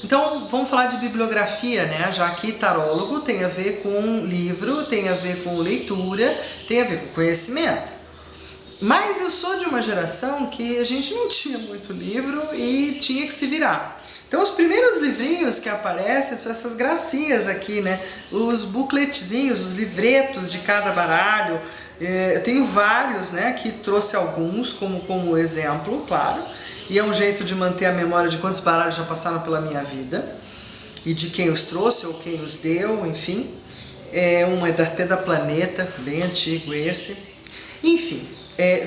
Então vamos falar de bibliografia, né? Já que tarólogo tem a ver com livro, tem a ver com leitura, tem a ver com conhecimento. Mas eu sou de uma geração que a gente não tinha muito livro e tinha que se virar. Então os primeiros livrinhos que aparecem são essas gracinhas aqui, né? Os bookletzinhos, os livretos de cada baralho. Eu tenho vários, né? Que trouxe alguns como exemplo, claro. E é um jeito de manter a memória de quantos baralhos já passaram pela minha vida. E de quem os trouxe ou quem os deu, enfim. Um é até da Planeta, bem antigo esse. Enfim.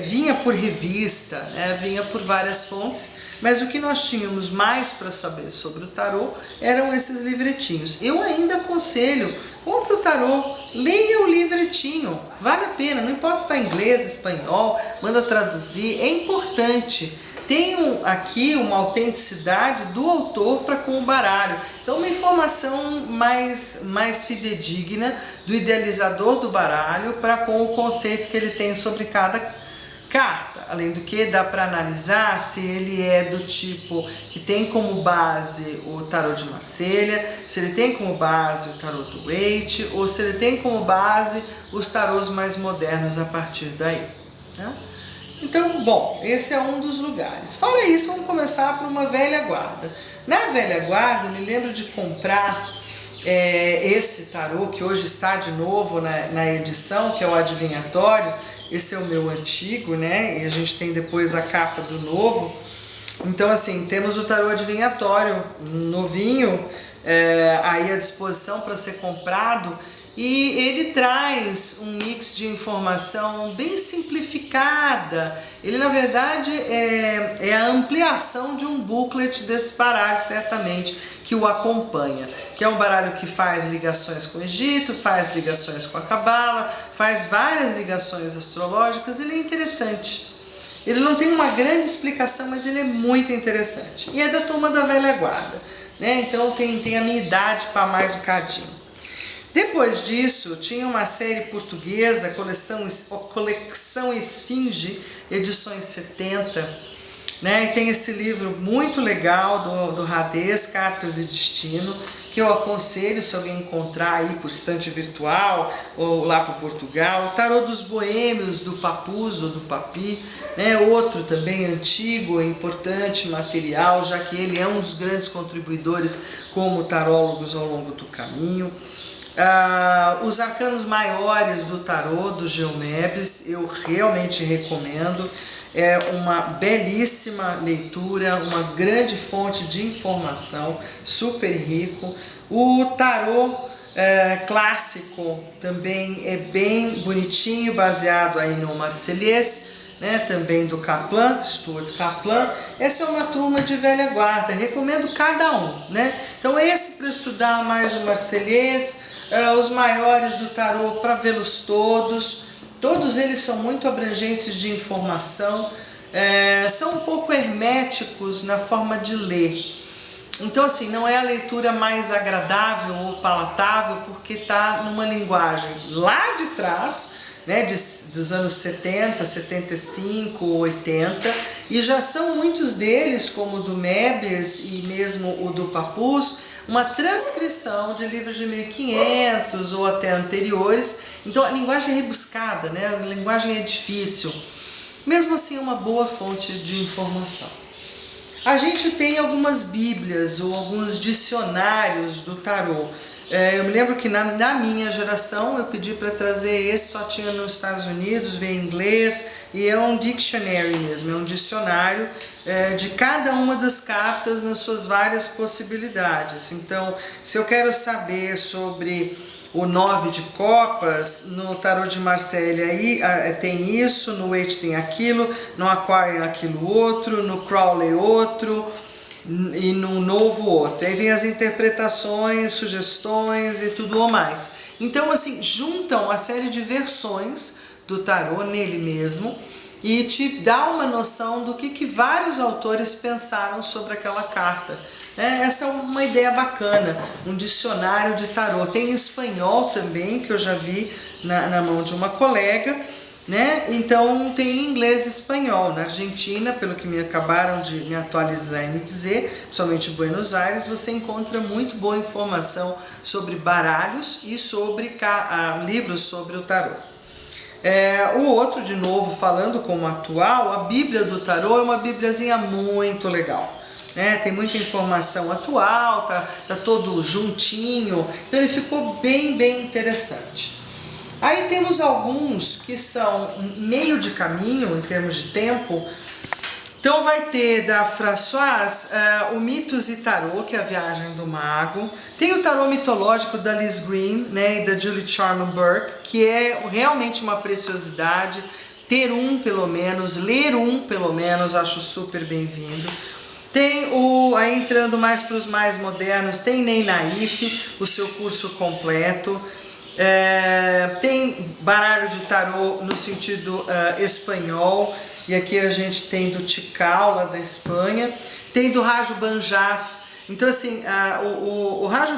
Vinha por revista, né? Vinha por várias fontes, mas o que nós tínhamos mais para saber sobre o tarô eram esses livretinhos. Eu ainda aconselho, compre o tarô, leia o livretinho, vale a pena, não importa se está em inglês, espanhol, manda traduzir, é importante. Tem aqui uma autenticidade do autor para com o baralho. Então uma informação mais fidedigna do idealizador do baralho para com o conceito que ele tem sobre cada carta. Além do que dá para analisar se ele é do tipo que tem como base o tarô de Marselha, se ele tem como base o tarô do Waite ou se ele tem como base os tarôs mais modernos a partir daí, né? Então, bom, esse é um dos lugares. Fora isso, vamos começar por uma velha guarda. Na velha guarda, eu me lembro de comprar esse tarô, que hoje está de novo na edição, que é o Adivinhatório. Esse é o meu antigo, né? E a gente tem depois a capa do novo. Então, assim, temos o tarô Adivinhatório novinho aí à disposição para ser comprado. E ele traz um mix de informação bem simplificada. Ele, na verdade, é a ampliação de um booklet desse baralho, certamente, que o acompanha. Que é um baralho que faz ligações com o Egito, faz ligações com a Cabala, faz várias ligações astrológicas. Ele é interessante. Ele não tem uma grande explicação, mas ele é muito interessante. E é da turma da velha guarda, né? Então tem a minha idade para mais um cadinho. Depois disso, tinha uma série portuguesa, Coleção Esfinge, edições 70, né? E tem esse livro muito legal do Radês, Cartas e Destino, que eu aconselho se alguém encontrar aí por estante virtual ou lá para Portugal. O Tarô dos Boêmios, do Papus ou do Papi, né? Outro também antigo, importante material, já que ele é um dos grandes contribuidores como tarólogos ao longo do caminho. Os arcanos maiores do tarô, do Geomebs, eu realmente recomendo. É uma belíssima leitura, uma grande fonte de informação, super rico. O tarô clássico também é bem bonitinho, baseado aí no Marselhês, né, também do Kaplan, Stuart Kaplan. Essa é uma turma de velha guarda, recomendo cada um, né? Então esse para estudar mais o Marselhês, os maiores do tarô para vê-los todos eles são muito abrangentes de informação, são um pouco herméticos na forma de ler. Então assim, não é a leitura mais agradável ou palatável porque está numa linguagem lá de trás, né, dos anos 70, 75, 80, e já são muitos deles, como o do Mebes e mesmo o do Papus, uma transcrição de livros de 1500 ou até anteriores. Então a linguagem é rebuscada, né? A linguagem é difícil. Mesmo assim, é uma boa fonte de informação. A gente tem algumas bíblias ou alguns dicionários do tarô. Eu me lembro que na minha geração eu pedi para trazer esse, só tinha nos Estados Unidos, veio em inglês, e é um dictionary mesmo, é um dicionário de cada uma das cartas nas suas várias possibilidades. Então, se eu quero saber sobre o 9 de copas, no tarô de Marselha aí tem isso, no Waite tem aquilo, no Aquarium aquilo outro, no Crowley outro, e no novo outro. Aí vem as interpretações, sugestões e tudo o mais. Então assim, juntam uma série de versões do tarô nele mesmo e te dá uma noção do que vários autores pensaram sobre aquela carta. Essa é uma ideia bacana, um dicionário de tarô. Tem em espanhol também, que eu já vi na mão de uma colega. né? Então tem inglês e espanhol. Na Argentina, pelo que me acabaram de me atualizar e me dizer, principalmente em Buenos Aires, você encontra muito boa informação sobre baralhos e sobre livros sobre o tarô. O outro, de novo, falando como atual, a Bíblia do Tarô é uma bibliazinha muito legal. Tem muita informação atual, tá todo juntinho, então ele ficou bem interessante. Aí temos alguns que são meio de caminho em termos de tempo. Então vai ter da Françoise o Mitos e Tarô, que é a Viagem do Mago. Tem o Tarô Mitológico da Liz Green, né, e da Julie Charman Burke, que é realmente uma preciosidade. Ter um pelo menos, ler um pelo menos, acho super bem-vindo. Tem aí entrando mais para os mais modernos, tem Ney Naif, o seu curso completo. Tem baralho de tarô no sentido espanhol, e aqui a gente tem do Tikal, lá da Espanha. Tem do Raju Banjaf. Então assim, o Raju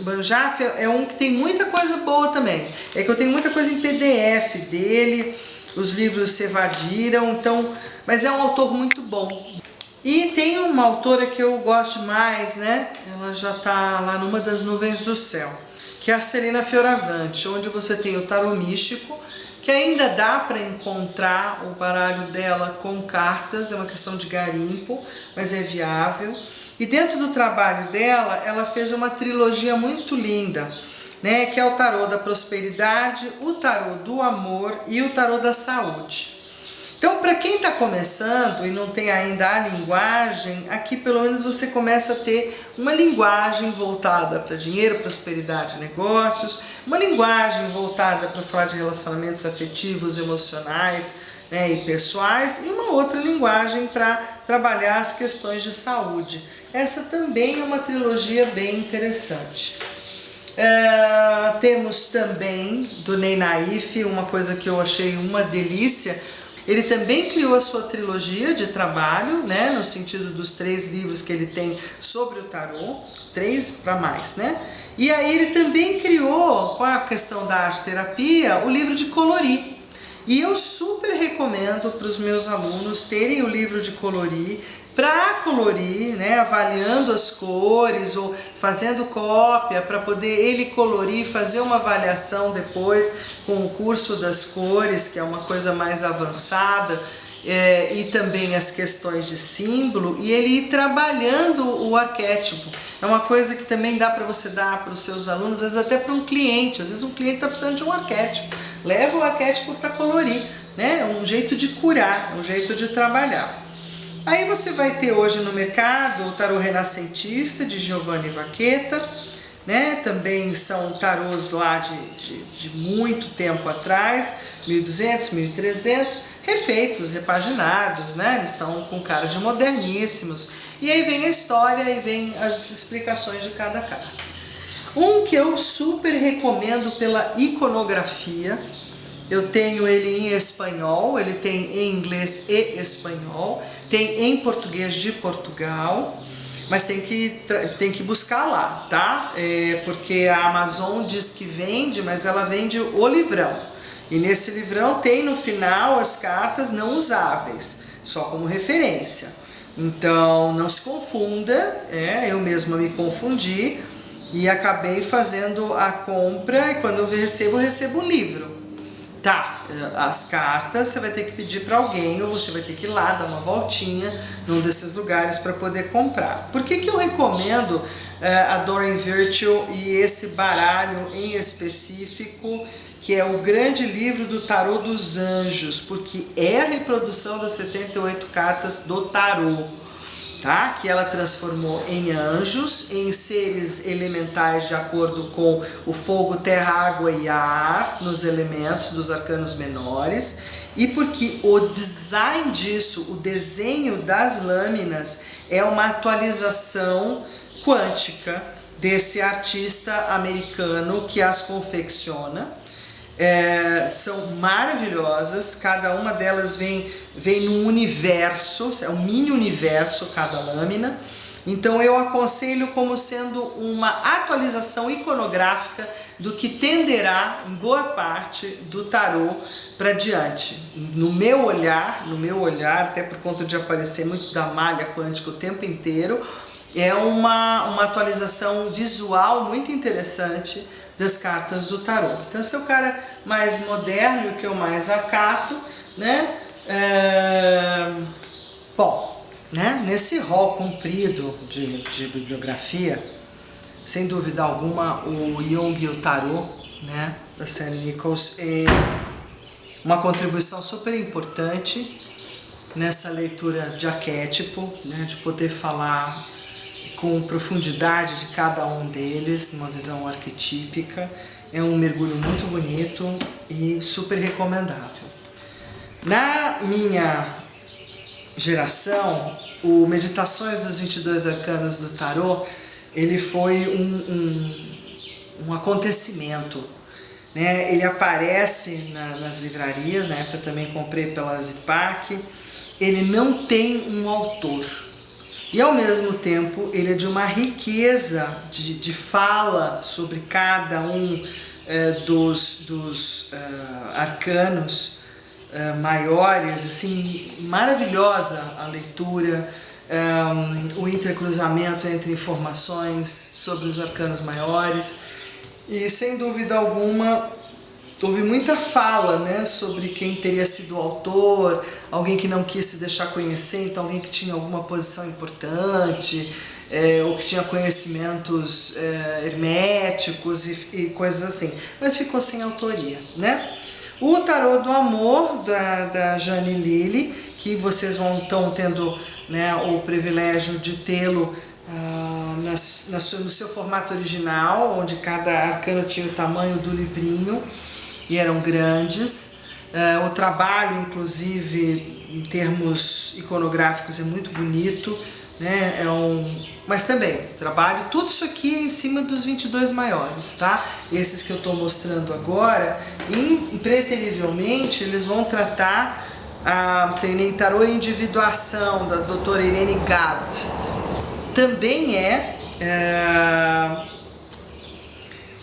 Banjaf é um que tem muita coisa boa também. É que eu tenho muita coisa em PDF dele, os livros se evadiram, então, mas é um autor muito bom. E tem uma autora que eu gosto mais, né? Ela já está lá numa das nuvens do céu, que é a Serena Fioravanti, onde você tem o tarô místico, que ainda dá para encontrar o baralho dela com cartas, é uma questão de garimpo, mas é viável. E dentro do trabalho dela, ela fez uma trilogia muito linda, né? Que é o tarô da prosperidade, o tarô do amor e o tarô da saúde. Então, para quem está começando e não tem ainda a linguagem, aqui pelo menos você começa a ter uma linguagem voltada para dinheiro, prosperidade, negócios, uma linguagem voltada para falar de relacionamentos afetivos, emocionais, né, e pessoais, e uma outra linguagem para trabalhar as questões de saúde. Essa também é uma trilogia bem interessante. Temos também do Ney Naif, uma coisa que eu achei uma delícia. Ele também criou a sua trilogia de trabalho, né, no sentido dos 3 livros que ele tem sobre o tarô, 3 para mais, né? E aí ele também criou, com a questão da arte-terapia, o livro de colorir. E eu super recomendo para os meus alunos terem o livro de colorir, para colorir, né, avaliando as cores ou fazendo cópia para poder ele colorir, fazer uma avaliação depois com o curso das cores, que é uma coisa mais avançada, e também as questões de símbolo, e ele ir trabalhando o arquétipo. É uma coisa que também dá para você dar para os seus alunos, às vezes até para um cliente. Às vezes um cliente está precisando de um arquétipo, leva o arquétipo para colorir, né? É um jeito de curar, um jeito de trabalhar. Aí você vai ter hoje no mercado o tarô renascentista de Giovanni Vacchetta, né? Também são tarôs lá de muito tempo atrás, 1200, 1300, refeitos, repaginados, né? Eles estão com cara de moderníssimos. E aí vem a história e vem as explicações de cada carta. Um que eu super recomendo pela iconografia, eu tenho ele em espanhol, ele tem em inglês e espanhol, tem em português de Portugal, mas tem que buscar lá, tá? Porque a Amazon diz que vende, mas ela vende o livrão. E nesse livrão tem no final as cartas não usáveis, só como referência. Então não se confunda, eu mesma me confundi e acabei fazendo a compra, e quando eu recebo o livro. Tá, as cartas você vai ter que pedir para alguém, ou você vai ter que ir lá dar uma voltinha num desses lugares para poder comprar. Por que eu recomendo a Doreen Virtue e esse baralho em específico, que é o grande livro do tarô dos anjos? Porque é a reprodução das 78 cartas do tarô, tá? Que ela transformou em anjos, em seres elementais de acordo com o fogo, terra, água e ar, nos elementos dos arcanos menores, e porque o design disso, o desenho das lâminas, é uma atualização quântica desse artista americano que as confecciona. São maravilhosas, cada uma delas vem num universo, é um mini universo cada lâmina, Então eu aconselho como sendo uma atualização iconográfica do que tenderá em boa parte do tarô para diante. No meu olhar, até por conta de aparecer muito da malha quântica o tempo inteiro, é uma atualização visual muito interessante das cartas do tarô. Então se o cara mais moderno e o que eu mais acato, né? Bom, né? Nesse rol comprido de bibliografia, sem dúvida alguma, o Jung e o Tarô, né, da Sam Nichols, é uma contribuição super importante nessa leitura de arquétipo, né, de poder falar com profundidade de cada um deles, numa visão arquetípica. É um mergulho muito bonito e super recomendável. Na minha geração, o Meditações dos 22 Arcanos do Tarô, ele foi um acontecimento, né? Ele aparece nas livrarias, na época eu também comprei pela Zipac. Ele não tem um autor e ao mesmo tempo ele é de uma riqueza de fala sobre cada um dos arcanos maiores, assim, maravilhosa a leitura, o intercruzamento entre informações sobre os arcanos maiores, e sem dúvida alguma houve muita fala, né, sobre quem teria sido o autor, alguém que não quis se deixar conhecer, então alguém que tinha alguma posição importante, ou que tinha conhecimentos herméticos e coisas assim, mas ficou sem autoria, né? O Tarô do Amor, da Jane Lilly, que vocês vão estão tendo, né, o privilégio de tê-lo no seu formato original, onde cada arcano tinha o tamanho do livrinho e eram grandes. O trabalho, inclusive, em termos iconográficos, é muito bonito, né? Mas também, trabalho, tudo isso aqui é em cima dos 22 maiores, tá? Esses que eu estou mostrando agora, impreterivelmente, eles vão tratar, tem Tarô e Individuação, da doutora Irene Gad. Também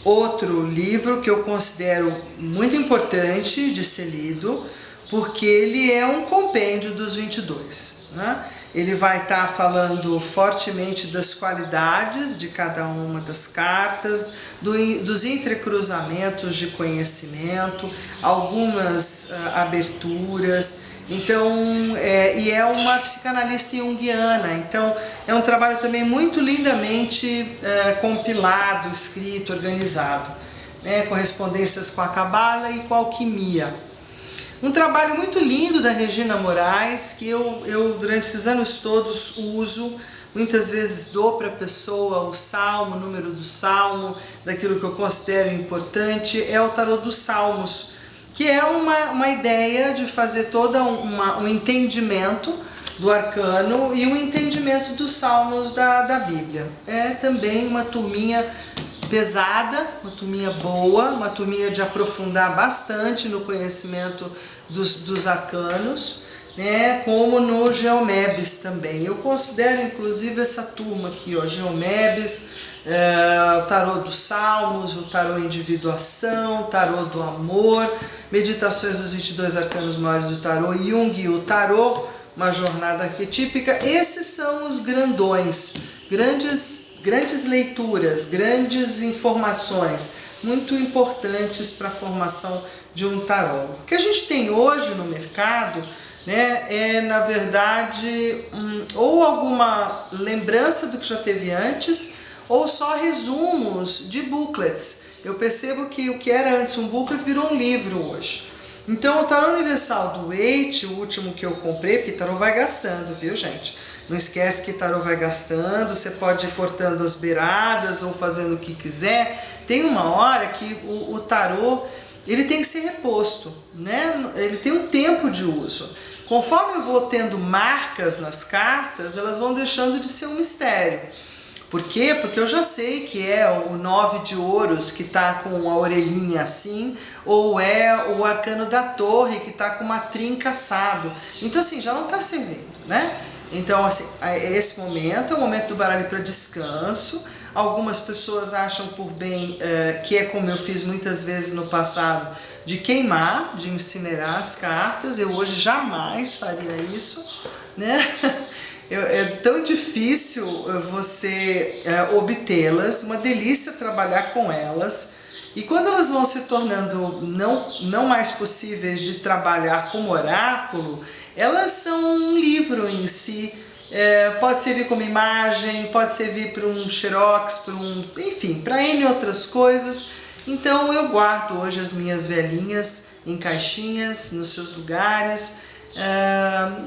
outro livro que eu considero muito importante de ser lido, porque ele é um compêndio dos 22, né? Ele vai estar falando fortemente das qualidades de cada uma das cartas, dos entrecruzamentos de conhecimento, algumas aberturas. Então, e é uma psicanalista junguiana, então é um trabalho também muito lindamente compilado, escrito, organizado, né? Correspondências com a Cabala e com a alquimia. Um trabalho muito lindo da Regina Moraes, que eu durante esses anos todos uso, muitas vezes dou para a pessoa o salmo, o número do salmo, daquilo que eu considero importante, é o Tarô dos Salmos, que é uma ideia de fazer todo um entendimento do arcano e um entendimento dos salmos da Bíblia. É também uma turminha pesada, uma turminha boa, uma turminha de aprofundar bastante no conhecimento dos arcanos, né, como no Geomebis também. Eu considero inclusive essa turma aqui, ó, Geomebis, o Tarô dos Salmos, o Tarô Individuação, o Tarô do Amor, Meditações dos 22 Arcanos Maiores do Tarô, Jung e o Tarô, uma jornada arquetípica. Esses são os grandões, grandes leituras, grandes informações, muito importantes para a formação de um tarô. O que a gente tem hoje no mercado, né, é na verdade ou alguma lembrança do que já teve antes, ou só resumos de booklets. Eu percebo que o que era antes um booklet virou um livro hoje. Então o Tarô Universal do Waite, o último que eu comprei, porque tarô vai gastando, viu, gente? Não esquece que tarô vai gastando, você pode ir cortando as beiradas ou fazendo o que quiser. Tem uma hora que o tarô, ele tem que ser reposto, né? Ele tem um tempo de uso. Conforme eu vou tendo marcas nas cartas, elas vão deixando de ser um mistério. Por quê? Porque eu já sei que é o 9 de ouros que está com a orelhinha assim, ou é o arcano da torre que está com uma trinca assado. Então assim, já não está servindo, né? Então, assim, esse momento é o momento do baralho para descanso. Algumas pessoas acham por bem, que é como eu fiz muitas vezes no passado, de queimar, de incinerar as cartas. Eu hoje jamais faria isso, né? É tão difícil você obtê-las, uma delícia trabalhar com elas. E quando elas vão se tornando não mais possíveis de trabalhar como oráculo, elas são um livro em si. Pode servir como imagem, pode servir para um xerox, enfim, para N outras coisas. Então eu guardo hoje as minhas velhinhas em caixinhas, nos seus lugares.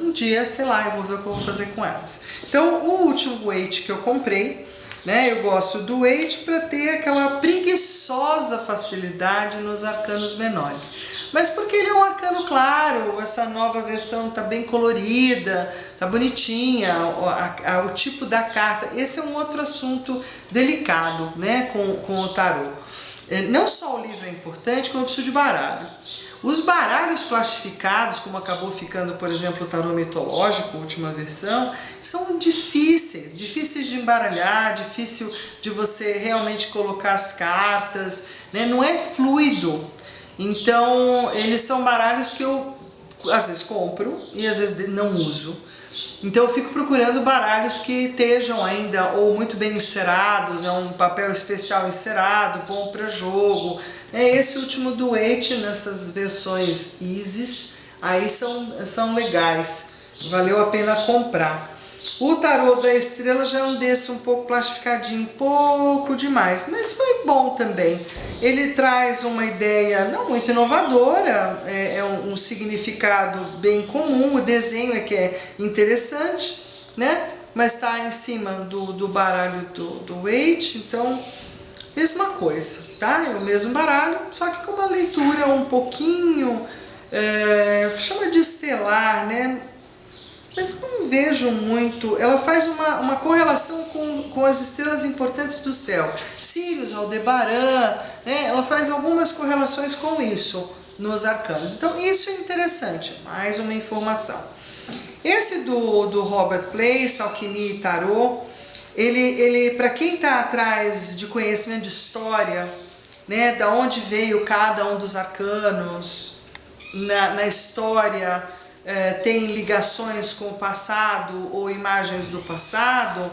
Um dia, sei lá, eu vou ver o que eu vou fazer com elas. Então o último weight que eu comprei, né, eu gosto do weight para ter aquela preguiçosa facilidade nos arcanos menores. Mas porque ele é um arcano claro, essa nova versão está bem colorida, está bonitinha, o tipo da carta. Esse é um outro assunto delicado, né, com o tarô. Não só o livro é importante, como eu preciso de baralho. Os baralhos plastificados, como acabou ficando, por exemplo, o tarô mitológico, a última versão, são difíceis de embaralhar, difícil de você realmente colocar as cartas, né? Não é fluido. Então, eles são baralhos que eu, às vezes, compro e às vezes não uso. Então, eu fico procurando baralhos que estejam ainda ou muito bem encerados, um papel especial encerado, bom para jogo. Esse último do Weight, nessas versões Isis, aí são legais, valeu a pena comprar. O tarô da estrela já é um desse um pouco plastificadinho, pouco demais, mas foi bom também. Ele traz uma ideia não muito inovadora, é um significado bem comum, o desenho é que é interessante, né? Mas está em cima do baralho do Weight, então mesma coisa, tá? É o mesmo baralho, só que com uma leitura um pouquinho, chama de estelar, né? Mas não vejo muito. Ela faz uma correlação com as estrelas importantes do céu. Sirius, Aldebaran, né? Ela faz algumas correlações com isso nos arcanos. Então isso é interessante, mais uma informação. Esse do Robert Place, Alquimia e Tarô, ele para quem está atrás de conhecimento de história, né, da onde veio cada um dos arcanos, na história, tem ligações com o passado ou imagens do passado,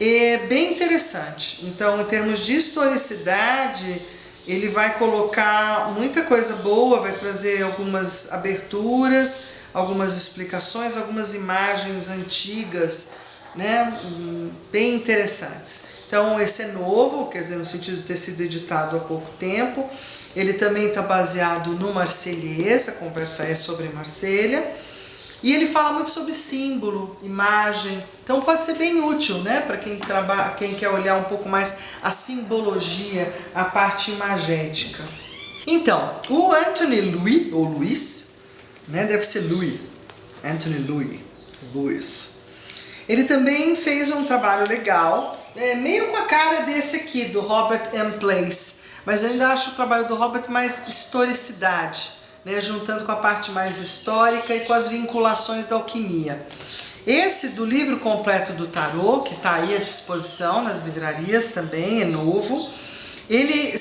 é bem interessante. Então, em termos de historicidade, ele vai colocar muita coisa boa, vai trazer algumas aberturas, algumas explicações, algumas imagens antigas, né, bem interessantes. Então esse é novo, quer dizer, no sentido de ter sido editado há pouco tempo. Ele também está baseado no Marselhês, a conversa é sobre Marselha. E ele fala muito sobre símbolo, imagem, então pode ser bem útil, né, para quem quer olhar um pouco mais a simbologia, a parte imagética. Então, o Anthony Louis, ou Luiz, né, deve ser Louis, Anthony Louis. Ele também fez um trabalho legal, meio com a cara desse aqui, do Robert M. Place, mas eu ainda acho o trabalho do Robert mais historicidade, né, juntando com a parte mais histórica e com as vinculações da alquimia. Esse do livro completo do tarô, que está aí à disposição nas livrarias também, é novo, ele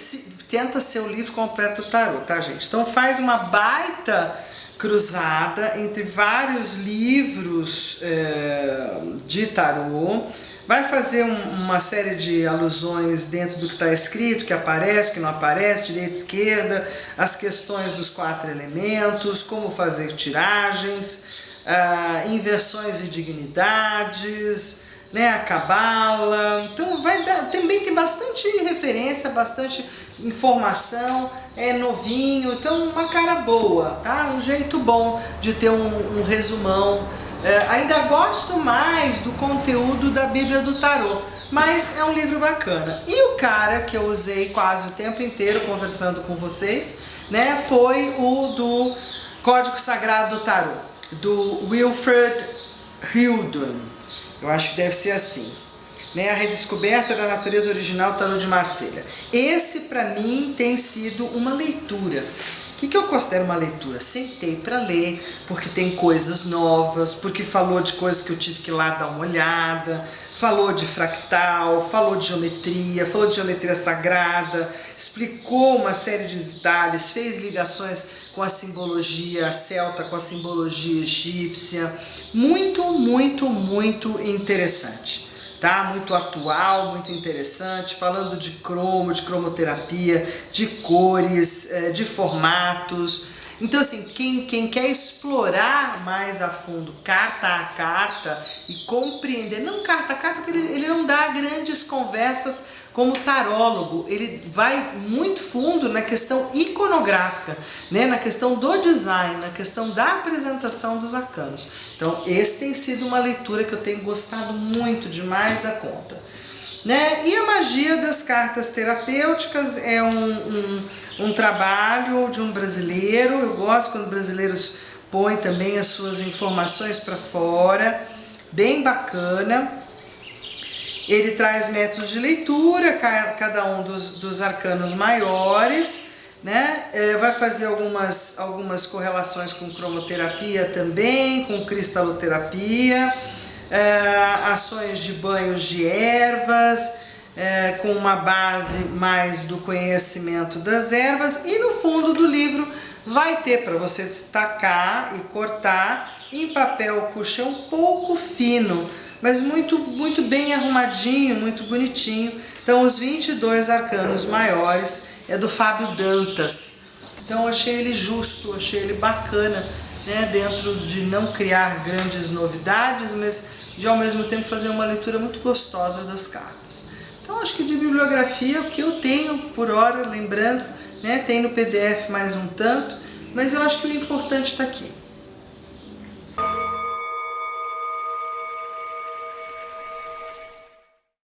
tenta ser o livro completo do tarô, tá, gente? Então faz uma baita cruzada entre vários livros de tarô, vai fazer uma série de alusões dentro do que está escrito, que aparece, que não aparece, direita, esquerda, as questões dos 4 elementos, como fazer tiragens, inversões e dignidades, né, a cabala. Então também tem bastante referência, bastante informação, é novinho, então uma cara boa, tá? Um jeito bom de ter um resumão. Ainda gosto mais do conteúdo da Bíblia do Tarô, mas é um livro bacana. E o cara que eu usei quase o tempo inteiro conversando com vocês, né, foi o do Código Sagrado do Tarô, do Wilfred Hildon. Eu acho que deve ser assim, né? A redescoberta da natureza original do Tarô de Marselha. Esse, para mim, tem sido uma leitura. O que eu considero uma leitura? Sentei para ler, porque tem coisas novas, porque falou de coisas que eu tive que ir lá dar uma olhada, falou de fractal, falou de geometria sagrada, explicou uma série de detalhes, fez ligações com a simbologia celta, com a simbologia egípcia. Muito, muito, muito interessante. Tá? Muito atual, muito interessante, falando de cromoterapia, de cores, de formatos. Então, assim, quem quer explorar mais a fundo carta a carta e compreender, não carta a carta, porque ele não dá grandes conversas como tarólogo, ele vai muito fundo na questão iconográfica, né? Na questão do design, na questão da apresentação dos arcanos. Então, esse tem sido uma leitura que eu tenho gostado muito, demais da conta. Né? E a magia das cartas terapêuticas é um trabalho de um brasileiro. Eu gosto quando brasileiros põem também as suas informações para fora, bem bacana. Ele traz métodos de leitura, cada um dos arcanos maiores, né? Vai fazer algumas correlações com cromoterapia também, com cristaloterapia, ações de banhos de ervas, com uma base mais do conhecimento das ervas, e no fundo do livro vai ter para você destacar e cortar em papel couché um pouco fino, mas muito, muito bem arrumadinho, muito bonitinho. Então, os 22 arcanos maiores é do Fábio Dantas. Então, eu achei ele justo, achei ele bacana, né? Dentro de não criar grandes novidades, mas de ao mesmo tempo fazer uma leitura muito gostosa das cartas. Então, acho que de bibliografia, o que eu tenho por hora, lembrando, né? Tem no PDF mais um tanto, mas eu acho que o importante está aqui.